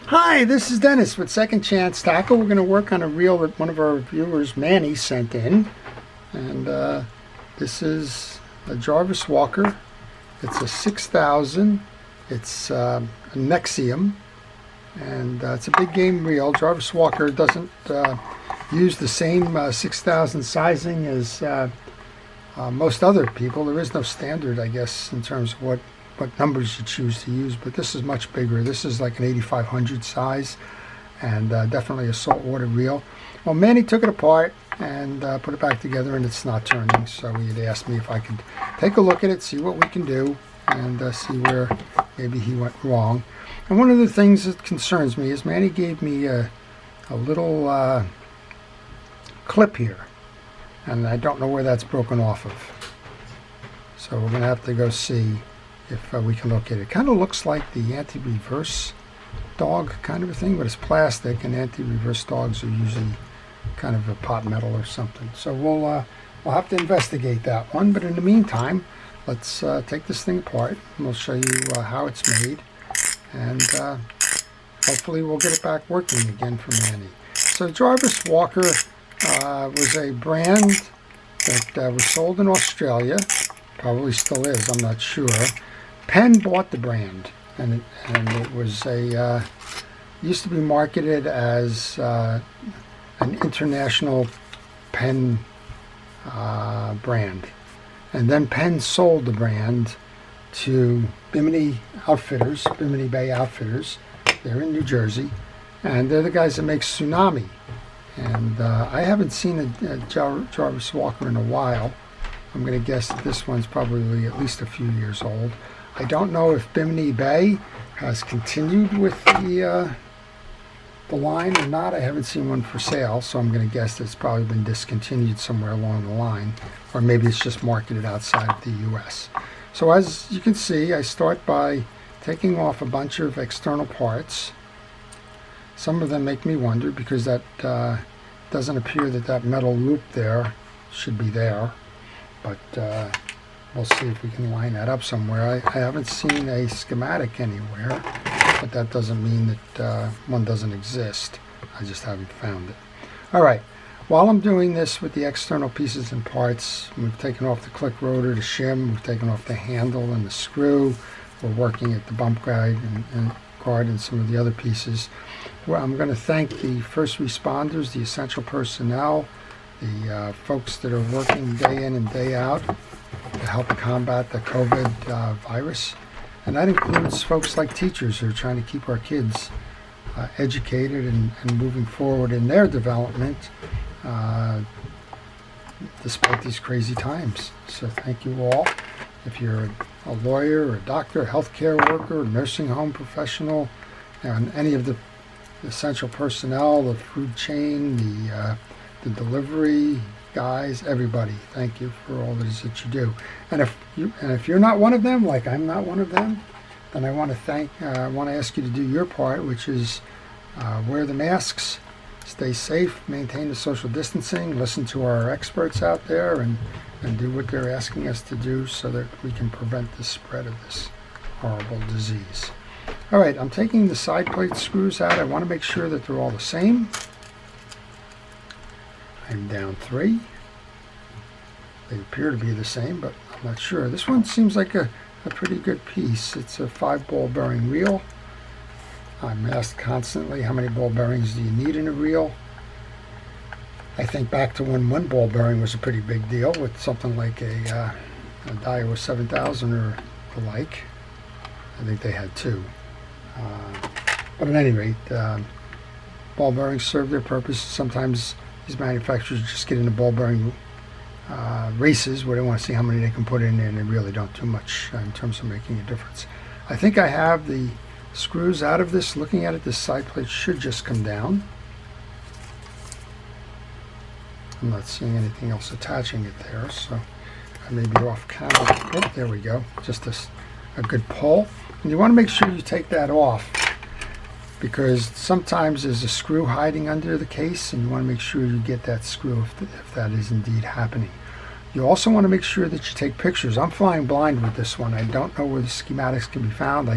Hi, this is Dennis with Second Chance Tackle. We're going to work on a reel that one of our viewers, Manny, sent in. And this is a Jarvis Walker. It's a 6000. It's a Nexium. And it's a big game reel. Jarvis Walker doesn't use the same 6000 sizing as most other people. There is no standard, I guess, in terms of what numbers you choose to use, but this is much bigger. This is like an 8500 size, and definitely a saltwater reel. Well, Manny took it apart and put it back together, and it's not turning, so he had asked me if I could take a look at it, see what we can do, and see where maybe he went wrong. And one of the things that concerns me is Manny gave me a little clip here, and I don't know where that's broken off of, so we're going to have to go see if we can locate it. It kind of looks like the anti-reverse dog kind of a thing, but it's plastic, and anti-reverse dogs are usually kind of a pot metal or something. So we'll have to investigate that one. But in the meantime, let's take this thing apart, and we'll show you how it's made, and hopefully we'll get it back working again for Manny. So Jarvis Walker was a brand that was sold in Australia. Probably still is, I'm not sure. Penn bought the brand, and it was used to be marketed as an international Penn brand, and then Penn sold the brand to Bimini Bay Outfitters. They're in New Jersey, and they're the guys that make Tsunami. And I haven't seen a Jarvis Walker in a while. I'm going to guess that this one's probably at least a few years old. I don't know if Bimini Bay has continued with the line or not. I haven't seen one for sale, so I'm going to guess that it's probably been discontinued somewhere along the line, or maybe it's just marketed outside of the U.S. So as you can see, I start by taking off a bunch of external parts. Some of them make me wonder because that doesn't appear that metal loop there should be there. But we'll see if we can line that up somewhere. I haven't seen a schematic anywhere, but that doesn't mean that one doesn't exist. I just haven't found it. All right, while I'm doing this with the external pieces and parts, we've taken off the click rotor, the shim, we've taken off the handle and the screw. We're working at the bump guide and guard and some of the other pieces. Well, I'm going to thank the first responders, the essential personnel, the folks that are working day in and day out to help combat the COVID virus. And that includes folks like teachers who are trying to keep our kids educated and moving forward in their development despite these crazy times. So thank you all. If you're a lawyer or a doctor, a healthcare worker, a nursing home professional, and any of the essential personnel, the food chain, the delivery guys, everybody, thank you for all it is that you do. And if you're not one of them, like I'm not one of them, then I want to ask you to do your part, which is wear the masks, stay safe, maintain the social distancing, listen to our experts out there, and do what they're asking us to do so that we can prevent the spread of this horrible disease. All right, I'm taking the side plate screws out. I want to make sure that they're all the same. I'm down 3. They appear to be the same, but I'm not sure. This one seems like a pretty good piece. It's a 5-ball bearing reel. I'm asked constantly, how many ball bearings do you need in a reel? I think back to when 1-ball bearing was a pretty big deal with something like a Daiwa 7000 or the like. I think they had 2. But at any rate, ball bearings serve their purpose. Sometimes these manufacturers just get into ball bearing races where they want to see how many they can put in there, and they really don't do much in terms of making a difference. I think I have the screws out of this. Looking at it, this side plate should just come down. I'm not seeing anything else attaching it there, so I may be off camera. Oh, there we go. Just a good pull. And you want to make sure you take that off, because sometimes there's a screw hiding under the case, and you want to make sure you get that screw if that is indeed happening. You also want to make sure that you take pictures. I'm flying blind with this one. I don't know where the schematics can be found.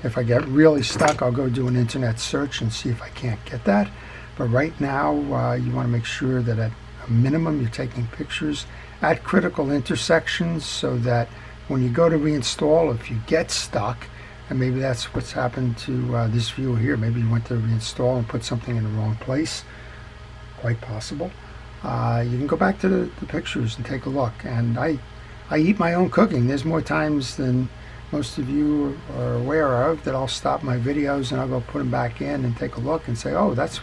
If I get really stuck, I'll go do an internet search and see if I can't get that. But right now, you want to make sure that at a minimum you're taking pictures at critical intersections so that when you go to reinstall, if you get stuck, and maybe that's what's happened to this viewer here, maybe you went to reinstall and put something in the wrong place, quite possible. You can go back to the pictures and take a look. And I eat my own cooking. There's more times than most of you are aware of that I'll stop my videos and I'll go put them back in and take a look and say, oh, that's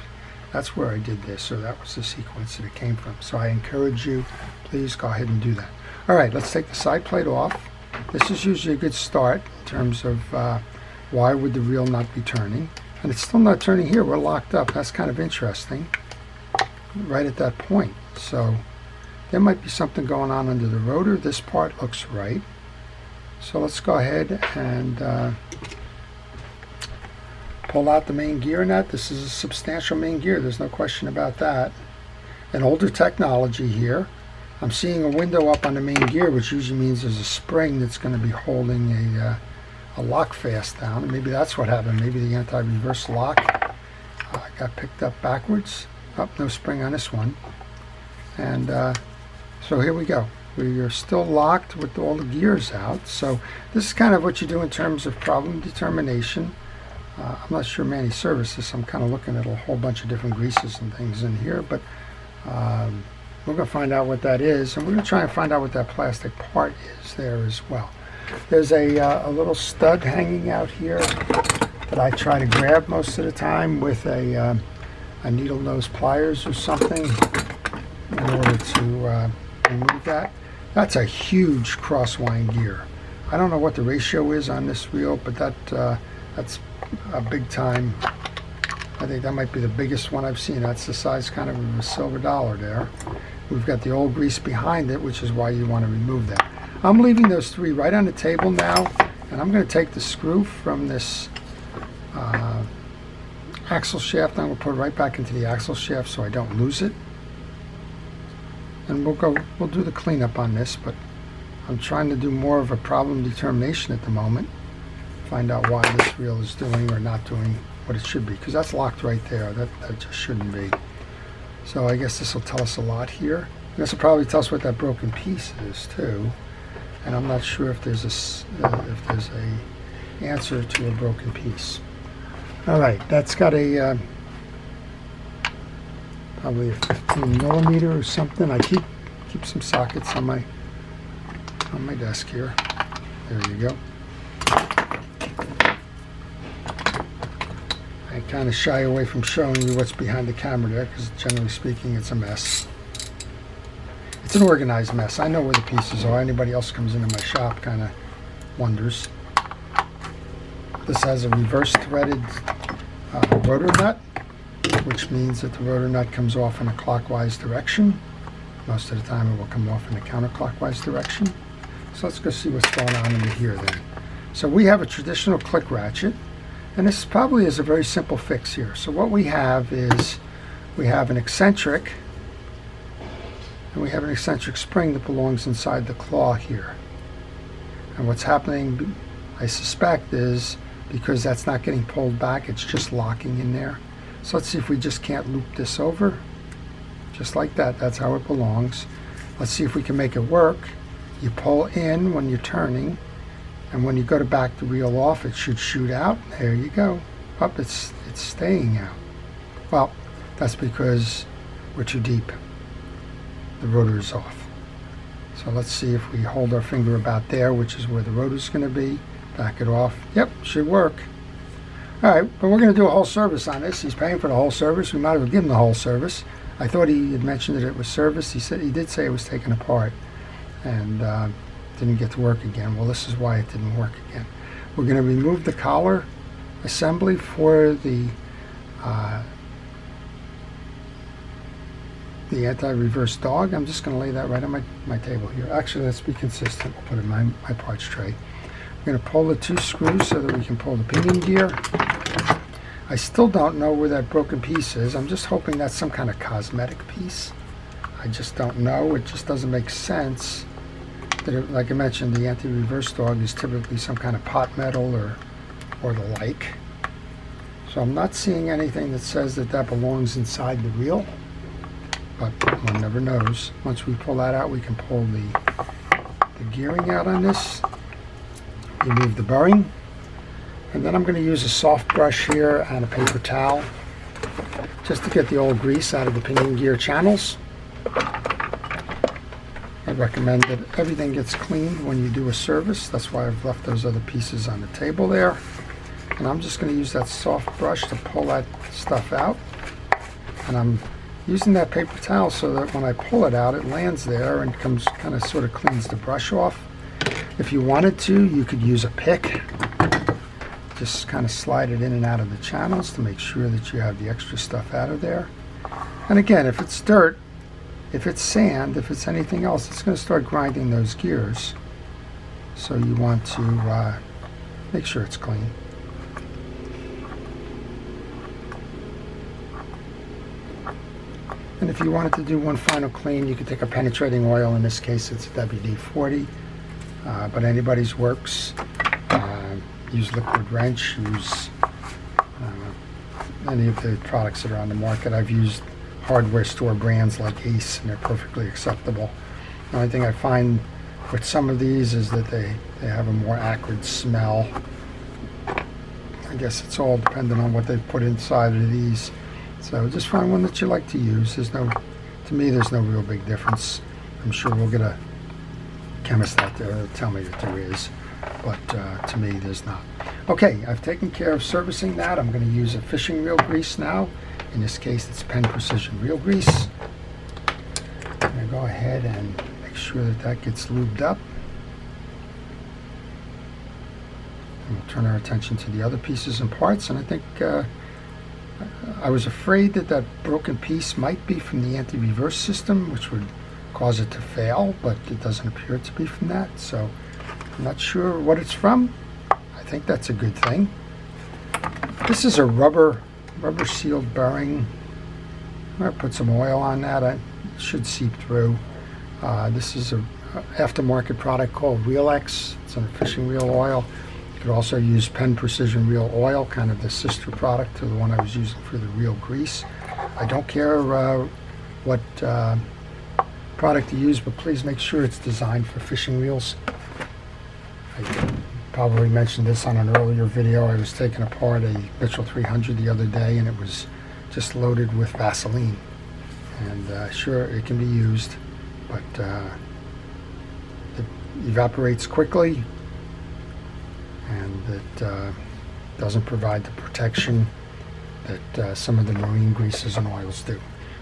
where I did this, or that was the sequence that it came from. So I encourage you, please go ahead and do that. All right, let's take the side plate off. This is usually a good start in terms of why would the reel not be turning. And it's still not turning here. We're locked up. That's kind of interesting right at that point. So there might be something going on under the rotor. This part looks right. So let's go ahead and pull out the main gear nut. This is a substantial main gear. There's no question about that. An older technology here. I'm seeing a window up on the main gear, which usually means there's a spring that's going to be holding a lock fast down. And maybe that's what happened. Maybe the anti-reverse lock got picked up backwards. Oh, no spring on this one. And so here we go. We are still locked with all the gears out. So this is kind of what you do in terms of problem determination. I'm not sure Manny serviced this. I'm kind of looking at a whole bunch of different greases and things in here, but we're going to find out what that is, and we're going to try and find out what that plastic part is there as well. There's a little stud hanging out here that I try to grab most of the time with a needle nose pliers or something in order to remove that. That's a huge crosswind gear. I don't know what the ratio is on this reel, but that's a big time. I think that might be the biggest one I've seen. That's the size kind of a silver dollar there. We've got the old grease behind it, which is why you want to remove that. I'm leaving those three right on the table now, and I'm going to take the screw from this axle shaft. I'm going to put it right back into the axle shaft so I don't lose it. And we'll do the cleanup on this, but I'm trying to do more of a problem determination at the moment. Find out why this reel is doing or not doing what it should be, because that's locked right there. That just shouldn't be. So I guess this will tell us a lot here. This will probably tell us what that broken piece is too. And I'm not sure if there's a answer to a broken piece. All right, that's got a probably a 15 millimeter or something. I keep some sockets on my desk here. There you go. I kind of shy away from showing you what's behind the camera there because generally speaking it's a mess. It's an organized mess. I know where the pieces are. Anybody else comes into my shop kind of wonders. This has a reverse threaded rotor nut, which means that the rotor nut comes off in a clockwise direction. Most of the time it will come off in a counterclockwise direction. So let's go see what's going on in here then. So we have a traditional click ratchet. And this probably is a very simple fix here. So what we have is we have an eccentric, and we have an eccentric spring that belongs inside the claw here. And what's happening, I suspect, is because that's not getting pulled back, it's just locking in there. So let's see if we just can't loop this over. Just like that, that's how it belongs. Let's see if we can make it work. You pull in when you're turning, and when you go to back the reel off, it should shoot out. There you go. Up, it's staying out. Well, that's because we're too deep. The rotor is off. So let's see if we hold our finger about there, which is where the rotor is going to be. Back it off. Yep, should work. All right, but we're going to do a whole service on this. He's paying for the whole service. We might as well give him the whole service. I thought he had mentioned that it was serviced. He did say it was taken apart and didn't get to work again. Well, this is why it didn't work again. We're going to remove the collar assembly for the anti-reverse dog. I'm just going to lay that right on my table here. Actually, let's be consistent. We'll put it in my parts tray. We're going to pull the two screws so that we can pull the pinion gear. I still don't know where that broken piece is. I'm just hoping that's some kind of cosmetic piece. I just don't know. It just doesn't make sense. Like I mentioned, the anti-reverse dog is typically some kind of pot metal or the like. So I'm not seeing anything that says that that belongs inside the reel, but one never knows. Once we pull that out, we can pull the gearing out on this, remove the bearing, and then I'm going to use a soft brush here and a paper towel just to get the old grease out of the pinion gear channels. I recommend that everything gets cleaned when you do a service. That's why I've left those other pieces on the table there. And I'm just going to use that soft brush to pull that stuff out. And I'm using that paper towel so that when I pull it out, it lands there and comes kind of sort of cleans the brush off. If you wanted to, you could use a pick. Just kind of slide it in and out of the channels to make sure that you have the extra stuff out of there. And again, if it's dirt, if it's sand, if it's anything else, it's going to start grinding those gears. So you want to make sure it's clean. And if you wanted to do one final clean, you could take a penetrating oil. In this case, it's a WD-40, but anybody's works. Use liquid wrench, use any of the products that are on the market. I've used hardware store brands like Ace, and they're perfectly acceptable. The only thing I find with some of these is that they have a more acrid smell. I guess it's all dependent on what they put inside of these. So just find one that you like to use. To me, there's no real big difference. I'm sure we'll get a chemist out there to tell me that there is, but to me, there's not. Okay, I've taken care of servicing that. I'm going to use a fishing reel grease now. In this case, it's Penn Precision Reel Grease. I'm going to go ahead and make sure that that gets lubed up. And we'll turn our attention to the other pieces and parts. And I think I was afraid that that broken piece might be from the anti-reverse system, which would cause it to fail, but it doesn't appear to be from that. So I'm not sure what it's from. I think that's a good thing. This is a rubber sealed bearing. I'm going to put some oil on that. It should seep through. This is an aftermarket product called Reelex. It's a fishing reel oil. You could also use Penn Precision Reel Oil, kind of the sister product to the one I was using for the reel grease. I don't care what product you use, but please make sure it's designed for fishing reels. I probably mentioned this on an earlier video. I was taking apart a Mitchell 300 the other day, and it was just loaded with Vaseline. And sure, it can be used, but it evaporates quickly, and it doesn't provide the protection that some of the marine greases and oils do.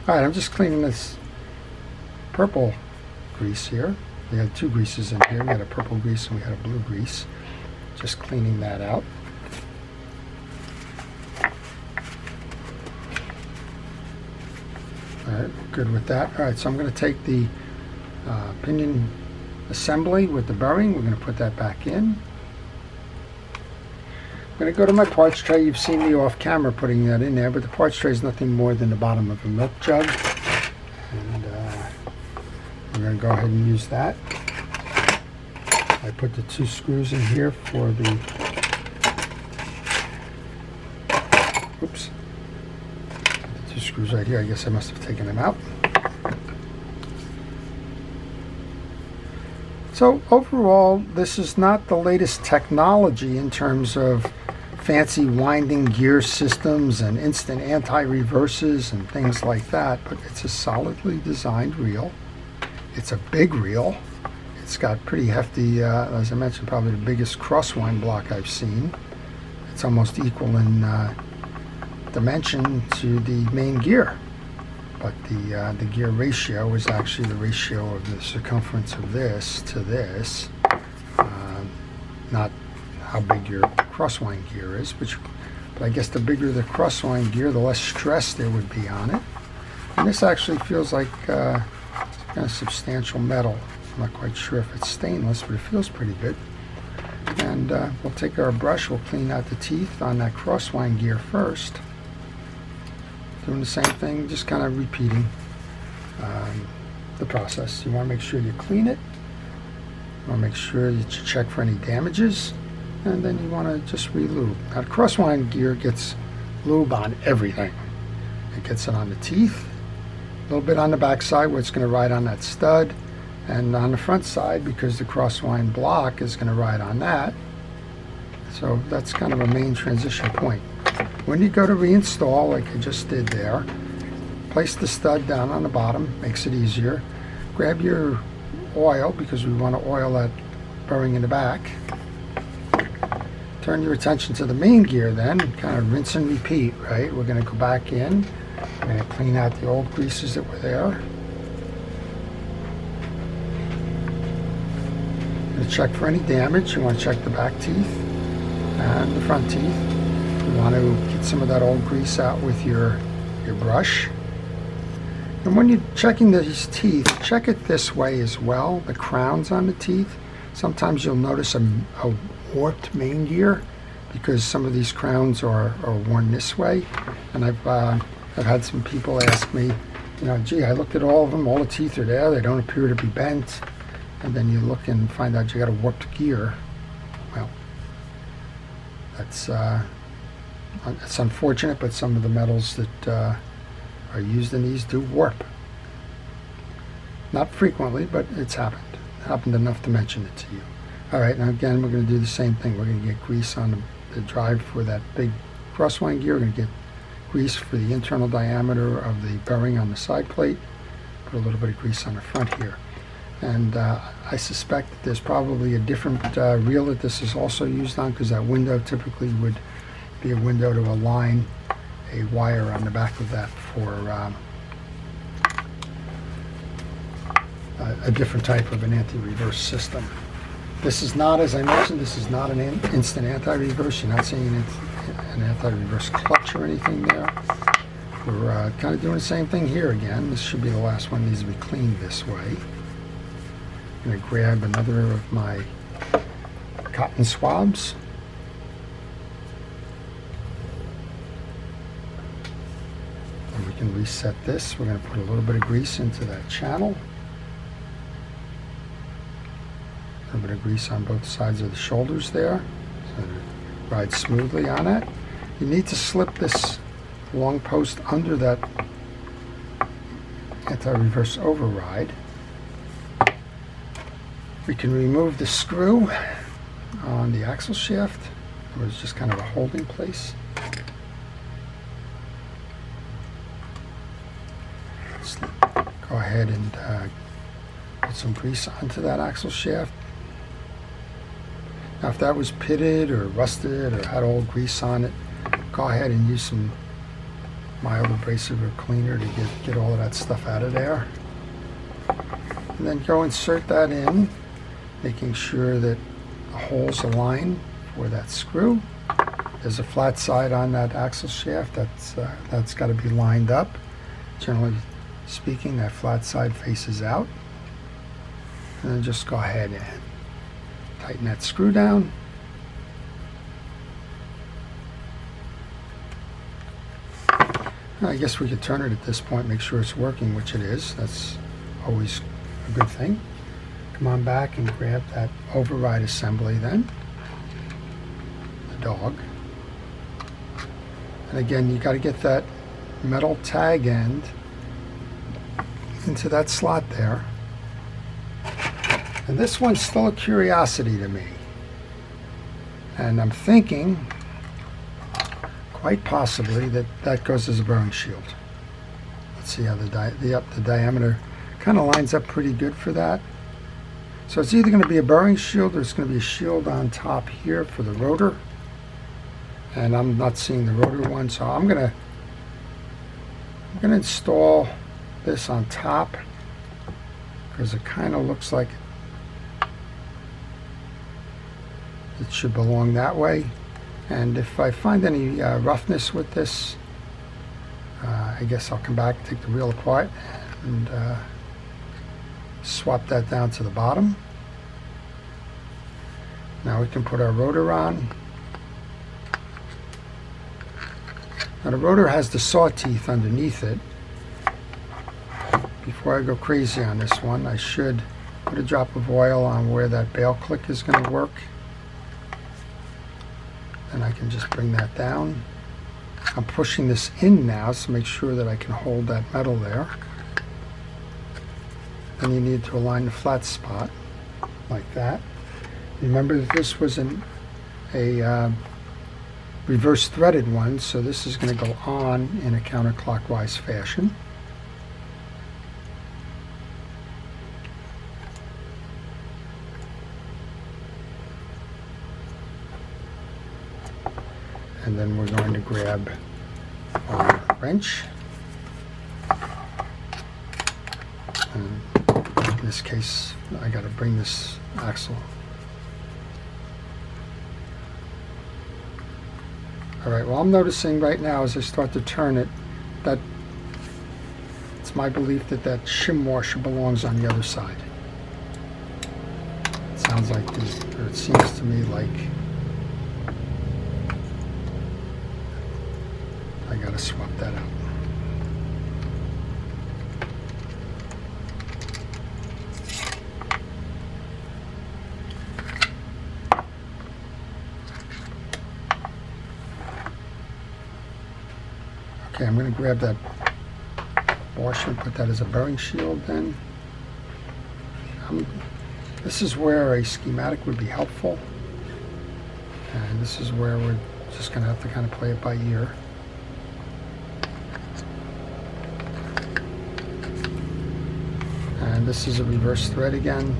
All right, I'm just cleaning this purple grease here. We had two greases in here. We had a purple grease and we had a blue grease. Just cleaning that out. All right, good with that. All right, so I'm going to take the pinion assembly with the bearing. We're going to put that back in. I'm going to go to my parts tray. You've seen me off camera putting that in there, but the parts tray is nothing more than the bottom of a milk jug. And we're going to go ahead and use that. I put the two screws in here for the, oops, the two screws right here. I guess I must have taken them out. So overall, this is not the latest technology in terms of fancy winding gear systems and instant anti-reverses and things like that, but it's a solidly designed reel. It's a big reel. It's got pretty hefty, as I mentioned, probably the biggest crosswind block I've seen. It's almost equal in dimension to the main gear, but the gear ratio is actually the ratio of the circumference of this to this, not how big your crosswind gear is, but I guess the bigger the crosswind gear, the less stress there would be on it. And this actually feels like kind of substantial metal. I'm not quite sure if it's stainless, but it feels pretty good. And we'll take our brush, we'll clean out the teeth on that crosswind gear first. Doing the same thing, just kind of repeating. the process. You want to make sure you clean it. You want to make sure that you check for any damages, and then you want to just re-lube. Now, the crosswind gear gets lube on everything. It gets it on the teeth, a little bit on the back side where it's going to ride on that stud, and on the front side because the crosswind block is going to ride on that. So that's kind of a main transition point. When you go to reinstall, like I just did there, place the stud down on the bottom, makes it easier. Grab your oil, because we want to oil that bearing in the back. Turn your attention to the main gear then, kind of rinse and repeat, right? We're going to go back in, we're going to clean out the old greases that were there. You're going to check for any damage. You want to check the back teeth and the front teeth. You want to get some of that old grease out with your brush. And when you're checking these teeth, check it this way as well, the crowns on the teeth. Sometimes you'll notice a warped main gear because some of these crowns are worn this way. And I've had some people ask me, you know, gee, I looked at all of them, all the teeth are there, they don't appear to be bent. And then you look and find out you got a warped gear. Well, it's unfortunate, but some of the metals that are used in these do warp. Not frequently, but it's happened. It happened enough to mention it to you. All right, now again, we're going to do the same thing. We're going to get grease on the drive for that big crosswind gear. We're going to get grease for the internal diameter of the bearing on the side plate. Put a little bit of grease on the front here. And I suspect that there's probably a different reel that this is also used on, because that window typically would be a window to align a wire on the back of that for a different type of an anti-reverse system. This is not, as I mentioned, this is not an instant anti-reverse. You're not seeing an anti-reverse clutch or anything there. We're kind of doing the same thing here again. This should be the last one. It needs to be cleaned this way. I'm going to grab another of my cotton swabs. And we can reset this. We're going to put a little bit of grease into that channel. A little bit of grease on both sides of the shoulders there, so it rides smoothly on it. You need to slip this long post under that anti-reverse override. We can remove the screw on the axle shaft, where it's just kind of a holding place. Let's go ahead and put some grease onto that axle shaft. Now, if that was pitted or rusted or had old grease on it, go ahead and use some mild abrasive or cleaner to get all of that stuff out of there. And then go insert that in, making sure that the holes align for that screw. There's a flat side on that axle shaft that's got to be lined up. Generally speaking, that flat side faces out. And then just go ahead and tighten that screw down. I guess we could turn it at this point, make sure it's working, which it is. That's always a good thing. Come on back and grab that override assembly then. The dog. And again, you got to get that metal tag end into that slot there. And this one's still a curiosity to me. And I'm thinking, quite possibly, that goes as a bearing shield. Let's see how the diameter kind of lines up pretty good for that. So it's either going to be a bearing shield or it's going to be a shield on top here for the rotor. And I'm not seeing the rotor one, so I'm going to install this on top, because it kind of looks like it should belong that way. And if I find any roughness with this, I guess I'll come back and take the wheel apart and swap that down to the bottom. Now we can put our rotor on. Now the rotor has the saw teeth underneath it, before I go crazy on this one, I should put a drop of oil on where that bail click is going to work. And I can just bring that down. I'm pushing this in now to make sure that I can hold that metal there. Then you need to align the flat spot like that. Remember that this was a reverse threaded one, so this is going to go on in a counterclockwise fashion. And then we're going to grab our wrench. And in this case, I got to bring this axle. All right, well, I'm noticing right now as I start to turn it that it's my belief that that shim washer belongs on the other side. It sounds like this, or it seems to me like I got to swap that out. Okay, I'm going to grab that washer and put that as a bearing shield then. This is where a schematic would be helpful. And this is where we're just going to have to kind of play it by ear. And this is a reverse thread again.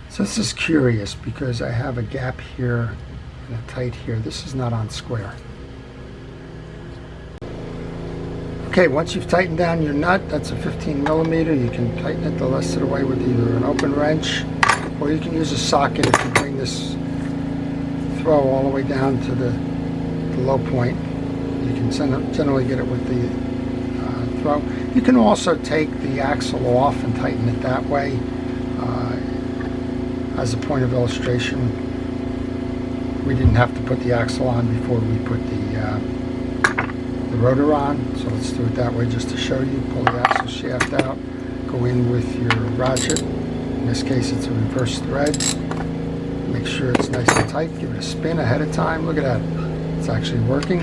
So this is curious because I have a gap here and a tight here. This is not on square. Okay, once you've tightened down your nut, that's a 15 millimeter. You can tighten it the rest of the way with either an open wrench or you can use a socket if you bring this throw all the way down to the low point. You can generally get it with the throw. You can also take the axle off and tighten it that way. As a point of illustration, we didn't have to put the axle on before we put the rotor on, so let's do it that way just to show you. Pull the axle shaft out, go in with your ratchet. In this case it's a reverse thread. Make sure it's nice and tight, give it a spin ahead of time. Look at that, it's actually working.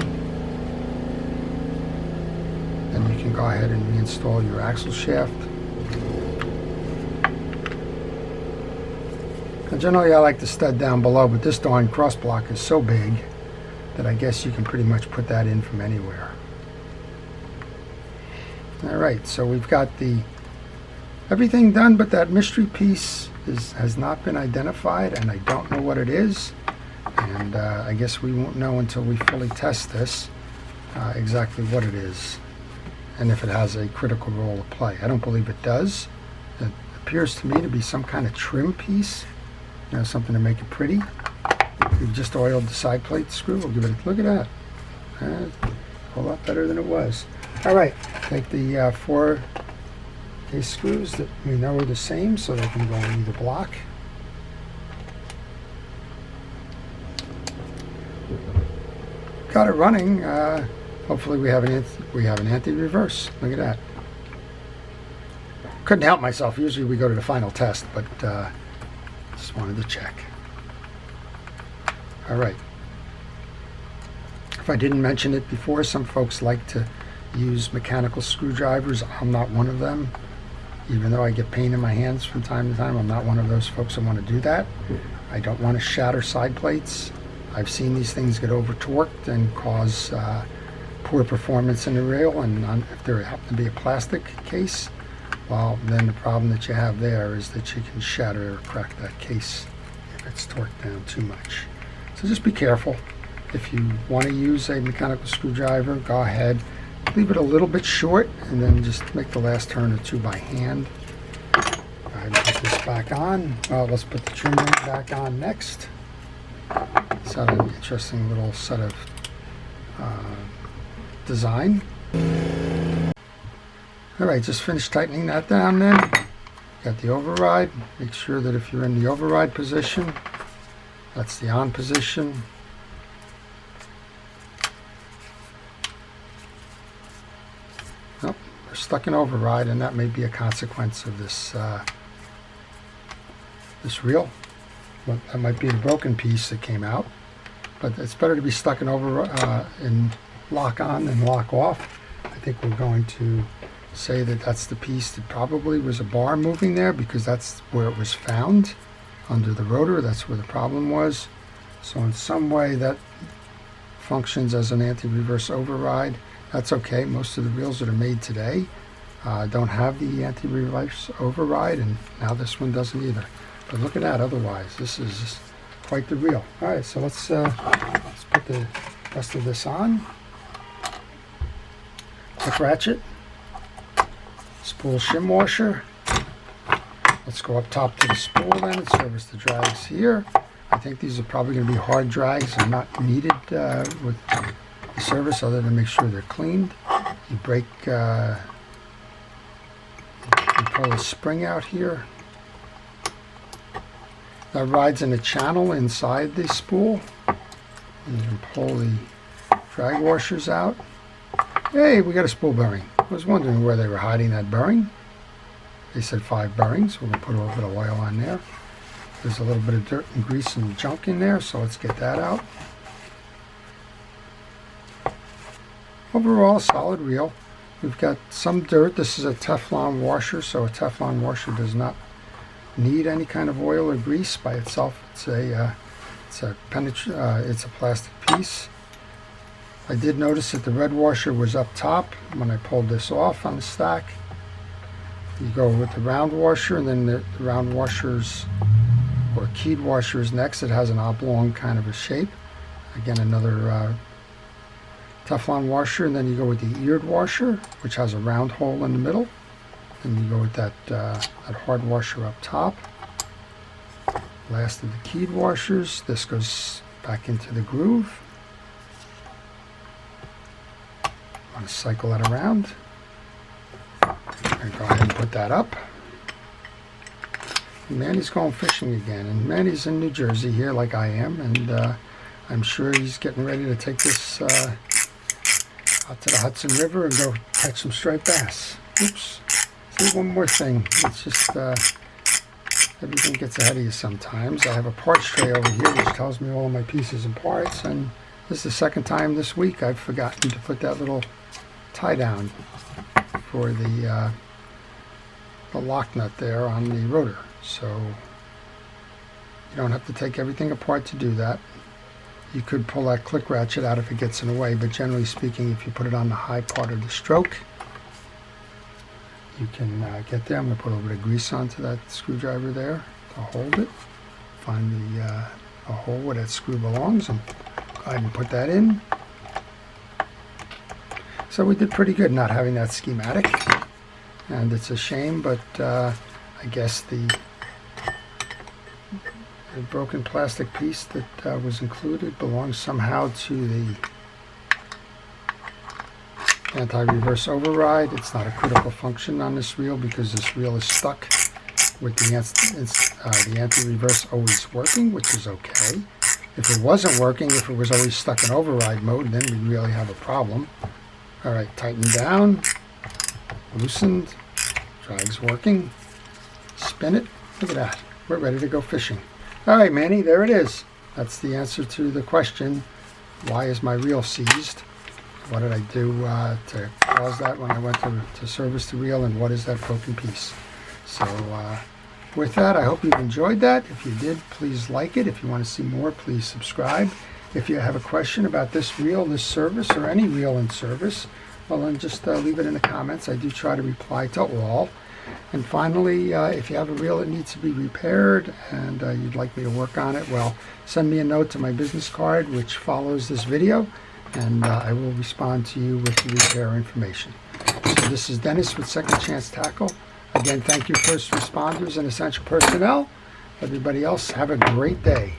Then you can go ahead and reinstall your axle shaft. Now generally I like to stud down below, but this darn cross block is so big that I guess you can pretty much put that in from anywhere. Alright, so we've got everything done, but that mystery piece has not been identified and I don't know what it is, and I guess we won't know until we fully test this exactly what it is and if it has a critical role to play. I don't believe it does. It appears to me to be some kind of trim piece. You know, something to make it pretty. We've just oiled the side plate screw. We'll give it a look at that. A whole lot better than it was. All right, take the 4 case screws that we know are the same, so they can go in either block. Got it running. Hopefully we have an anti-reverse. Look at that. Couldn't help myself. Usually we go to the final test, but just wanted to check. All right. If I didn't mention it before, some folks like to use mechanical screwdrivers. I'm not one of them. Even though I get pain in my hands from time to time, I'm not one of those folks that want to do that. I don't want to shatter side plates. I've seen these things get over torqued and cause poor performance in the rail, and if there happen to be a plastic case, well, then the problem that you have there is that you can shatter or crack that case if it's torqued down too much. So just be careful. If you want to use a mechanical screwdriver, go ahead. Leave it a little bit short and then just make the last turn or two by hand. Go ahead and put this back on. Let's put the trim ring back on next. It's an interesting little set of design. Alright, just finished tightening that down then. Got the override. Make sure that if you're in the override position, that's the on position. Nope, we're stuck in override, and that may be a consequence of this this reel. Well, that might be a broken piece that came out, but it's better to be stuck in in lock on than lock off. I think we're going to say that that's the piece that probably was a bar moving there, because that's where it was found under the rotor. That's where the problem was. So in some way that functions as an anti-reverse override. That's okay. Most of the reels that are made today don't have the anti-reverse override, and now this one doesn't either. But look at that. Otherwise, this is quite the reel. All right, so let's put the rest of this on. Click ratchet. Spool shim washer. Let's go up top to the spool then and service the drags here. I think these are probably going to be hard drags and not needed with the service, other than make sure they're cleaned. You break, you pull the spring out here. That rides in a channel inside the spool. And you can pull the drag washers out. Hey, we got a spool bearing. I was wondering where they were hiding that bearing. They said 5 bearings. We're going to put a little bit of oil on there. There's a little bit of dirt and grease and junk in there, so let's get that out. Overall, solid reel. We've got some dirt. This is a Teflon washer, so a Teflon washer does not need any kind of oil or grease by itself. It's a plastic piece. I did notice that the red washer was up top when I pulled this off on the stack. You go with the round washer, and then the round washers or keyed washers next. It has an oblong kind of a shape. Again, another Teflon washer, and then you go with the eared washer, which has a round hole in the middle. And you go with that hard washer up top. Last of the keyed washers. This goes back into the groove. I'm going to cycle that around. And go ahead and put that up. And Manny's going fishing again, and Manny's in New Jersey here like I am, and I'm sure he's getting ready to take this out to the Hudson River and go catch some striped bass. Oops. See, one more thing. It's just everything gets ahead of you sometimes. I have a parts tray over here which tells me all of my pieces and parts, and this is the second time this week I've forgotten to put that little tie down for the lock nut there on the rotor. So you don't have to take everything apart to do that. You could pull that click ratchet out if it gets in the way, but generally speaking, if you put it on the high part of the stroke, you can get there. I'm going to put a little bit of grease onto that screwdriver there to hold it. Find the hole where that screw belongs, and go ahead and put that in. So we did pretty good not having that schematic, and it's a shame, but I guess the broken plastic piece that was included belongs somehow to the anti-reverse override. It's not a critical function on this reel because this reel is stuck with the anti-reverse always working, which is okay. If it wasn't working, if it was always stuck in override mode, then we'd really have a problem. Alright, tighten down, loosened, drag's working, spin it. Look at that. We're ready to go fishing. Alright, Manny, there it is. That's the answer to the question, why is my reel seized? What did I do to cause that when I went to service the reel, and what is that broken piece? So with that, I hope you've enjoyed that. If you did, please like it. If you want to see more, please subscribe. If you have a question about this reel, this service, or any reel in service, well, then just leave it in the comments. I do try to reply to all. And finally, if you have a reel that needs to be repaired and you'd like me to work on it, well, send me a note to my business card, which follows this video, and I will respond to you with the repair information. So this is Dennis with Second Chance Tackle. Again, thank you first responders and essential personnel. Everybody else, have a great day.